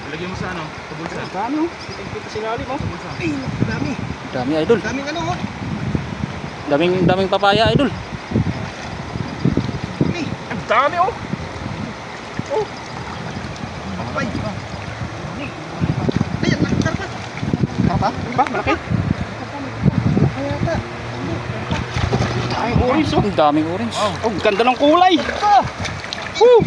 Ilagay mo sa ano? Sa bulsa. Dami oh. Kita si Lali mo. Sa bulsa. Ay, dami. Dami idol. Daming ano oh. Daming papaya idol. Ay, Ang dami oh! oh. Ay. Ayan, karpa. Karpa? Ba? Malaki? Kaya ata. Ay, orange oh. Ang daming orange. Wow. Oh, ganda ng kulay. Woo!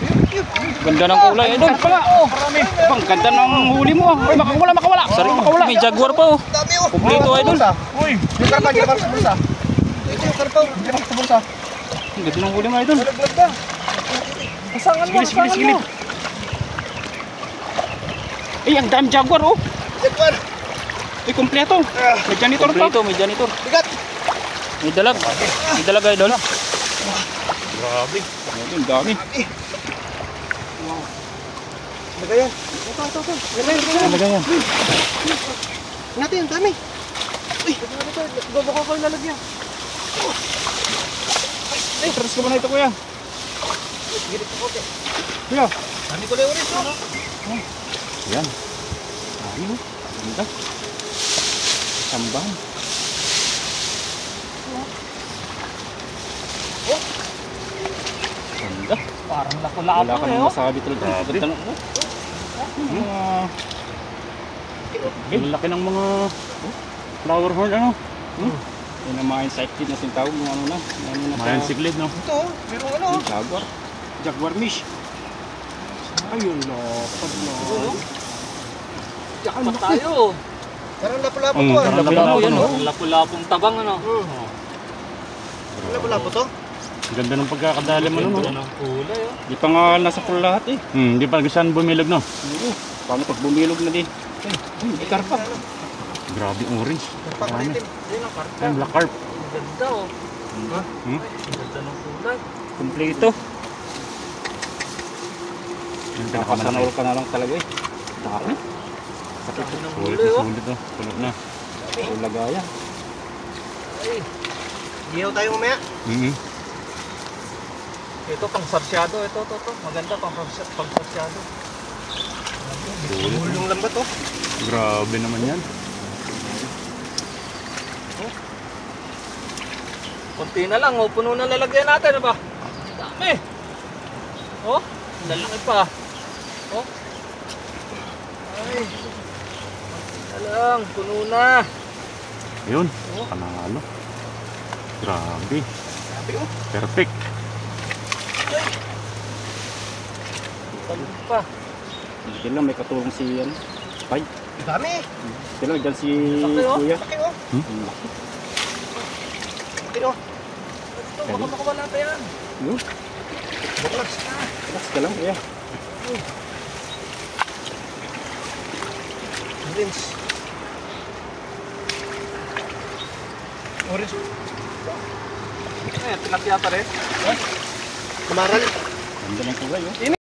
Ganda ng kulay idol. Karpa nga. Oh, marami. Bang, ganda ng huli mo. Ay, makawala. Sorry, makawala. May jaguar pa oh. Dami oh. Kumpleto idol. Uy! Yung karpa, ginawa sa bulsa. Ito yung karpa, ginawa sa bulsa. Ang ganda ng huli mo idol. Nalaglag ka. Pasangan mo, pasangan mo. Ay, ang dami jaguar oh. Jaguar. Ay, kumpleto. May janitor pa. May janitor. Bigat. May dalag. May dalag idol. Grabe. Ang dami. Lagayan. Ito. Lagayan. Lagayan. Natin, ang dami. Uy, babaka ko yung lalagyan. Ay, tras ka ba na ito kuya? Girit ko kote. Kuya. Dami ko lang ulit, no? Yan. Dami oh. Ganda. Sambang. Ganda. Parang Wala lapo-lapo ka nang masabi talaga. Ganda ng ang laki ng mga flower horn ano? Yan ang mga insect kid na sintawag ng ano na. Mayan siklid no? Ito, merong ano. Jaguar. Jaguar fish. Ayun lapad na. Jackpot tayo. Parang lapo-lapo to ah. Parang lapu-lapu yan oh. Lapo-lapong tabang ano. Lapo-lapo to? Ganda ng pagkakadali mo no? Ganda ng kulay oh. Di pa nga nasa full lahat eh. Hindi pa saan bumilog no? Oo. Paano pag bumilog na di? Ay, karpa. Grabe orange. Karpa pa rin. Ayun ang karpa. Ay, black carp. Ganda oh. Ganda ng kulay. Kompleto. Nakakasanol ka na lang talaga eh. Dami. Sakit Ganda ng Sulit kulay na oh. sulit to. Sulit na. ang lagaya. Ay. Giyaw tayo mamaya. Ito pang sarsyado. Ito. Maganda pang sarsyado. Bulong lang ba to? Grabe naman yan. Kunti na lang, oh. Puno na lalagyan natin, ba? Dami. Oh, lalaki pa. Oh. Ay. Kunti na lang, puno na. Ayun. Oh. Panalo. Grabe. Grabe, oh. Perfect. Ay. Talong pa. Diyan lang may katulong si yan. Pai. Dami. Diyan lang dyan si Laki, oh. Kuya. Laki, oh. Ang laki. Laki, oh. Ito, baka makuha natin yan. Yun. Relax na. Relax ka lang kuya. Orange. Orange. Tilapia pa rin. Kumaral. Ganda ng kulay oh.